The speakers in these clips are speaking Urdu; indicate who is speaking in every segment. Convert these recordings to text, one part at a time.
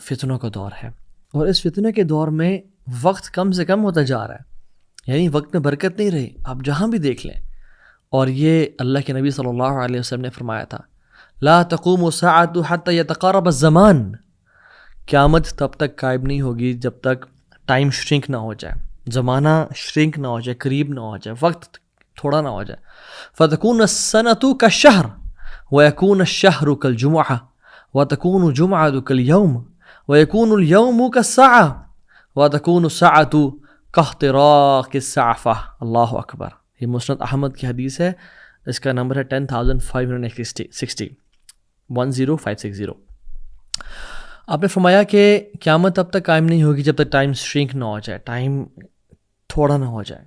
Speaker 1: فتنوں کا دور ہے، اور اس فتنے کے دور میں وقت کم سے کم ہوتا جا رہا ہے، یعنی وقت میں برکت نہیں رہی، آپ جہاں بھی دیکھ لیں. اور یہ اللہ کے نبی صلی اللہ علیہ وسلم نے فرمایا تھا لا تقوم الساعۃ حتی یتقارب الزمان، قیامت تب تک قائم نہیں ہوگی جب تک ٹائم شرنک نہ ہو جائے، زمانہ شرنک نہ ہو جائے، قریب نہ ہو جائے، وقت تھوڑا نہ ہو جائے. فتکون السنۃ کالشہر ویکون الشہر کالجمعہ وتکون الجمعۃ کالیوم ویکون اليوم کالساعہ وتکون الساعۃ کاختراق السعفہ. اللہ اکبر. یہ مسند احمد کی حدیث ہے، اس کا نمبر ہے 10560 10560. آپ نے فرمایا کہ قیامت تب تک قائم نہیں ہوگی جب تک ٹائم شرنک نہ ہو جائے، ٹائم تھوڑا نہ ہو جائے.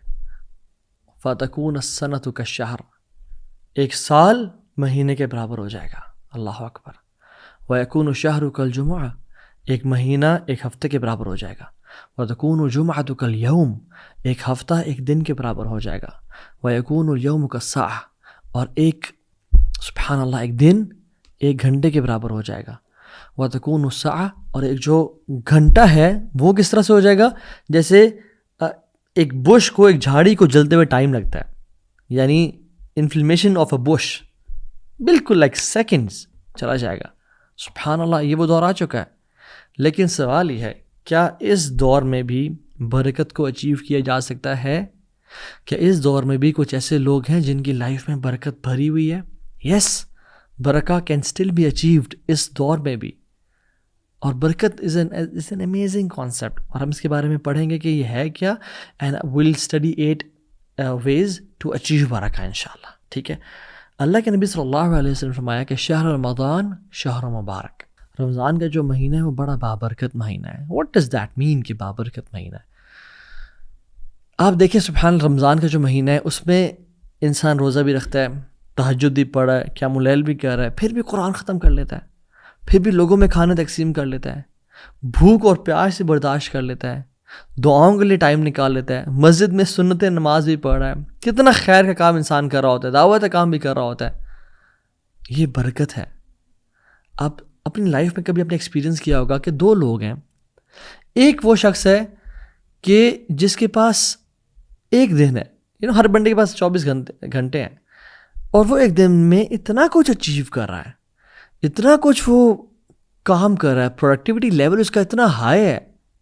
Speaker 1: فتکون السنۃ کالشہر، ایک سال مہینے کے برابر ہو جائے گا. اللہ اکبر. ویکون الشہر کالجمعہ، ایک مہینہ ایک ہفتے کے برابر ہو جائے گا. وتکون الجمعۃ کالیوم، ایک ہفتہ ایک دن کے برابر ہو جائے گا. ویکون الیوم کالساعہ، اور ایک سبحان اللہ ایک دن ایک گھنٹے کے برابر ہو جائے گا. وتکون الساعہ، اور ایک جو گھنٹہ ہے وہ کس طرح سے ہو جائے گا، جیسے ایک بش کو، ایک جھاڑی کو جلتے ہوئے ٹائم لگتا ہے، یعنی انفلیمیشن آف اے بش بالکل لائک سیکنڈز چلا جائے گا. سبحان اللہ. یہ وہ دور آ چکا ہے. لیکن سوال یہ ہے کیا اس دور میں بھی برکت کو اچیو کیا جا سکتا ہے؟ کیا اس دور میں بھی کچھ ایسے لوگ ہیں جن کی لائف میں برکت بھری ہوئی ہے؟ یس، برکہ کین اسٹل بی اچیوڈ اس دور میں بھی. اور برکت از این امیزنگ کانسیپٹ، اور ہم اس کے بارے میں پڑھیں گے کہ یہ ہے کیا، and well study 8 ways to achieve برکہ انشاءاللہ. ٹھیک ہے. اللہ کے نبی صلی اللہ علیہ وسلم فرمایا کہ شہر رمضان شہر مبارک، رمضان کا جو مہینہ ہے وہ بڑا بابرکت مہینہ ہے. واٹ ڈز دیٹ مین کہ بابرکت مہینہ ہے؟ آپ دیکھیں سبحان، رمضان کا جو مہینہ ہے اس میں انسان روزہ بھی رکھتا ہے، تہجد بھی پڑھا ہے، قیام اللیل بھی کر رہا ہے، پھر بھی قرآن ختم کر لیتا ہے، پھر بھی لوگوں میں کھانا تقسیم کر لیتا ہے، بھوک اور پیاس سے برداشت کر لیتا ہے، دعاؤں کے لیے ٹائم نکال لیتا ہے، مسجد میں سنت نماز بھی پڑھ رہا ہے، کتنا خیر کا کام انسان کر رہا ہوتا ہے، دعوت کا کام بھی کر رہا ہوتا ہے. یہ برکت ہے. آپ اپنی لائف میں کبھی آپ نے ایکسپیرینس کیا ہوگا کہ دو لوگ ہیں، ایک وہ شخص ہے کہ جس کے پاس ایک دن ہے، ہر بندے کے پاس 24 گھنٹے ہیں، اور وہ ایک دن میں اتنا کچھ اچیو کر رہا ہے، اتنا کچھ وہ کام کر رہا ہے، پروڈکٹیوٹی لیول اس کا اتنا ہائی ہے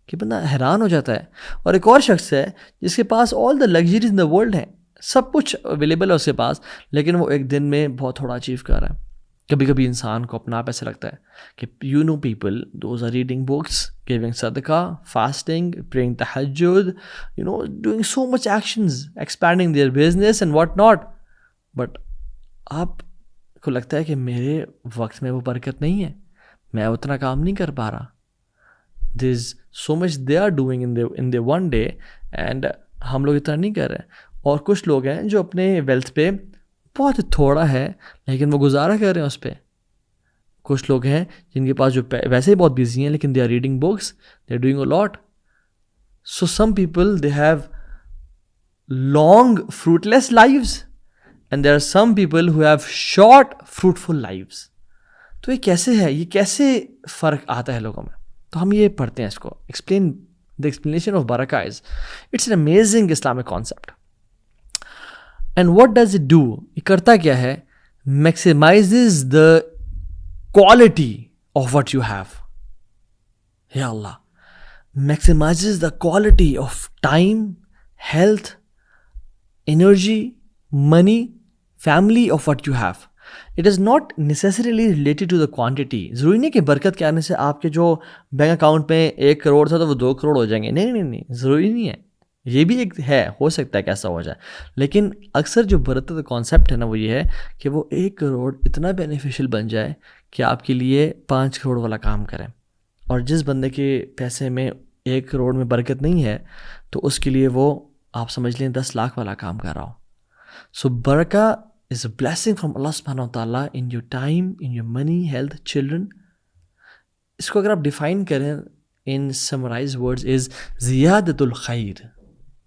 Speaker 1: کہ بندہ حیران ہو جاتا ہے. اور ایک اور شخص ہے جس کے پاس آل the luxuries in the world ہیں، سب کچھ اویلیبل ہے اس کے پاس، لیکن وہ ایک دن میں بہت تھوڑا اچیو کر رہا ہے. کبھی کبھی انسان کو اپنا آپ ایسا لگتا ہے کہ people does are reading books, giving صدقہ، فاسٹنگ، پریئنگ تہجد، doing so much actions, expending their business and what not. But آپ کو لگتا ہے کہ میرے وقت میں وہ برکت نہیں ہے، میں اتنا کام نہیں کر پا رہا. There is so much they are doing in the one day, and ہم لوگ اتنا نہیں کر رہے. اور کچھ لوگ ہیں جو اپنے ویلتھ پہ بہت تھوڑا ہے لیکن وہ گزارا کر رہے ہیں اس پہ. کچھ لوگ ہیں جن کے پاس جو ویسے ہی بہت بیزی ہیں لیکن they are reading books, they are doing a lot. So some people they have long fruitless lives and there are some people who have short fruitful lives. تو یہ کیسے ہے، یہ کیسے فرق آتا ہے لوگوں میں؟ تو ہم یہ پڑھتے ہیں اس کو. The explanation of barakah is it's an amazing Islamic concept. And what does it do? یہ کرتا کیا ہے؟ Maximizes the quality of what you have. Ya Allah. Maximizes the quality of time, health, energy, money, family of what you have. It is not necessarily related to the quantity. ضروری نہیں کہ برکت کے آنے سے آپ کے جو بینک اکاؤنٹ میں 1 کروڑ تھا تو وہ 2 کروڑ ہو جائیں گے. نہیں، ضروری نہیں ہے. یہ بھی ایک ہے، ہو سکتا ہے کہ ایسا ہو جائے، لیکن اکثر جو برکت کا کانسیپٹ ہے نا وہ یہ ہے کہ وہ 1 کروڑ اتنا بینیفیشل بن جائے کہ آپ کے لیے 5 کروڑ والا کام کریں. اور جس بندے کے پیسے میں 1 کروڑ میں برکت نہیں ہے تو اس کے لیے وہ آپ سمجھ لیں 10 لاکھ والا کام کر رہا ہو. سو برکہ is a blessing from Allah subhanahu wa ta'ala in your time, in your money, health, children. اس کو اگر آپ ڈیفائن کریں in summarized words is زیادت الخیر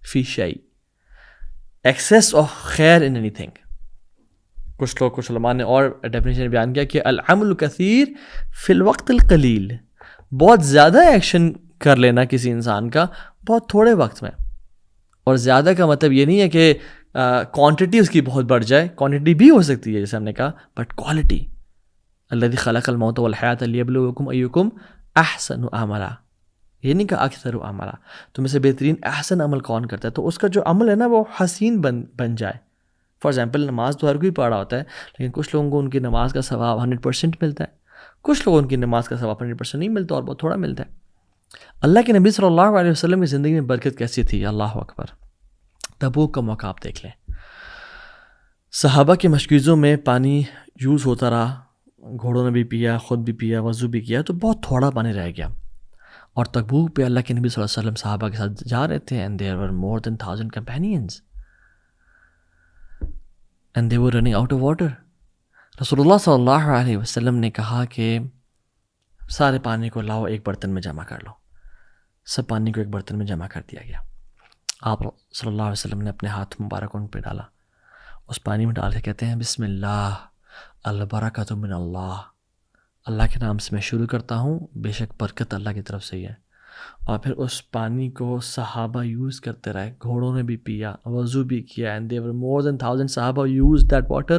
Speaker 1: فی شیء، excess of خیر in anything. کچھ علماء نے اور ڈیفینیشن بیان کیا کہ العمل کثیر فی الوقت القلیل بہت زیادہ ایکشن کر لینا کسی انسان کا بہت تھوڑے وقت میں. اور زیادہ کا مطلب یہ نہیں ہے کہ کوانٹٹی اس کی بہت بڑھ جائے، کوانٹٹی بھی ہو سکتی ہے جیسے ہم نے کہا، بٹ کوالٹی. الذی خلق الموت والحیات لیبلوکم ایکم احسن عملا، یہ نہیں کہا اکثر عملا. تم میں سے بہترین احسن عمل کون کرتا ہے، تو اس کا جو عمل ہے نا وہ حسین بن جائے. فار ایگزامپل نماز تو ہر کوئی پڑھا ہوتا ہے، لیکن کچھ لوگوں کو ان کی نماز کا ثواب 100% ملتا ہے، کچھ لوگوں کی نماز کا ثواب 100% نہیں ملتا اور بہت تھوڑا ملتا ہے. اللہ کے نبی صلی اللہ علیہ وسلم کی زندگی میں برکت کیسی تھی، اللہ اکبر. تبوک کا موقع آپ دیکھ لیں، صحابہ کے مشکیزوں میں پانی یوز ہوتا رہا، گھوڑوں نے بھی پیا، خود بھی پیا، وضو بھی کیا، تو بہت تھوڑا پانی رہ گیا. اور تبوک پہ اللہ کے نبی صلی اللہ علیہ وسلم صحابہ کے ساتھ جا رہے تھے، and there were more than 1,000 companions and they were running out of water. رسول اللہ صلی اللہ علیہ وسلم نے کہا کہ سارے پانی کو لاؤ ایک برتن میں جمع کر لو. سب پانی کو ایک برتن میں جمع کر دیا گیا. آپ صلی اللہ علیہ وسلم نے اپنے ہاتھ مبارک ان پہ ڈالا، اس پانی میں ڈال کے کہتے ہیں بسم اللہ البرکۃ من اللہ، اللہ کے نام سے میں شروع کرتا ہوں، بے شک برکت اللہ کی طرف سے ہی ہے. اور پھر اس پانی کو صحابہ یوز کرتے رہے، گھوڑوں نے بھی پیا، وضو بھی کیا، and there were more than 1,000 صحابہ used that water،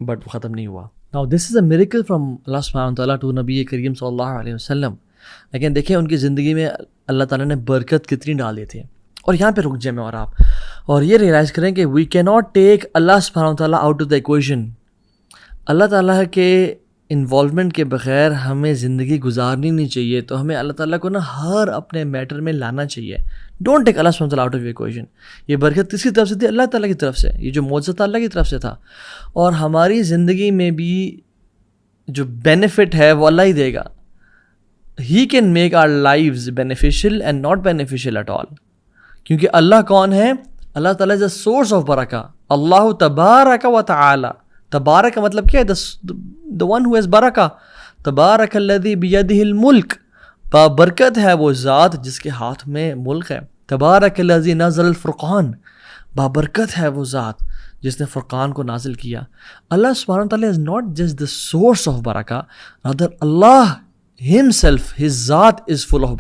Speaker 1: بٹ وہ ختم نہیں ہوا. Now this is a miracle from Allah subhanahu wa ta'ala to نبی کریم صلی اللہ علیہ وسلم. لیکن دیکھیں ان کی زندگی میں اللہ تعالیٰ نے برکت کتنی ڈال دی تھی. اور یہاں پہ رک جائیں میں اور آپ، اور یہ ریئلائز کریں کہ we cannot take اللہ سبحانہ وتعالیٰ out of the equation. اللہ تعالیٰ کے انوالومنٹ کے بغیر ہمیں زندگی گزارنی نہیں چاہیے. تو ہمیں اللہ تعالیٰ کو نا ہر اپنے میٹر میں لانا چاہیے. ڈونٹ ٹیک اللہ سبحانہ وتعالیٰ آؤٹ آف ایکویشن. یہ برکت کس کی طرف سے تھی؟ اللہ تعالیٰ کی طرف سے. یہ جو معجزہ تھا اللہ کی طرف سے تھا. اور ہماری زندگی میں بھی جو بینیفٹ ہے وہ اللہ ہی دے گا. He can make our lives beneficial and not beneficial at all. کیونکہ اللہ کون ہے؟ اللہ تعالیٰ از اے سورس آف برکہ. اللہ تبارک و تعالی. تبارک کا مطلب کیا ہے؟ the one who has برکہ. تبارک الذی بیدہ الملک، بابرکت ہے وہ ذات جس کے ہاتھ میں ملک ہے. تبارک الذی نزل الفرقان، بابرکت ہے وہ ذات جس نے فرقان کو نازل کیا. اللہ سبحانہ وتعالی is not just the source of برکہ، rather Allah himself, his ذات is full of برکہ.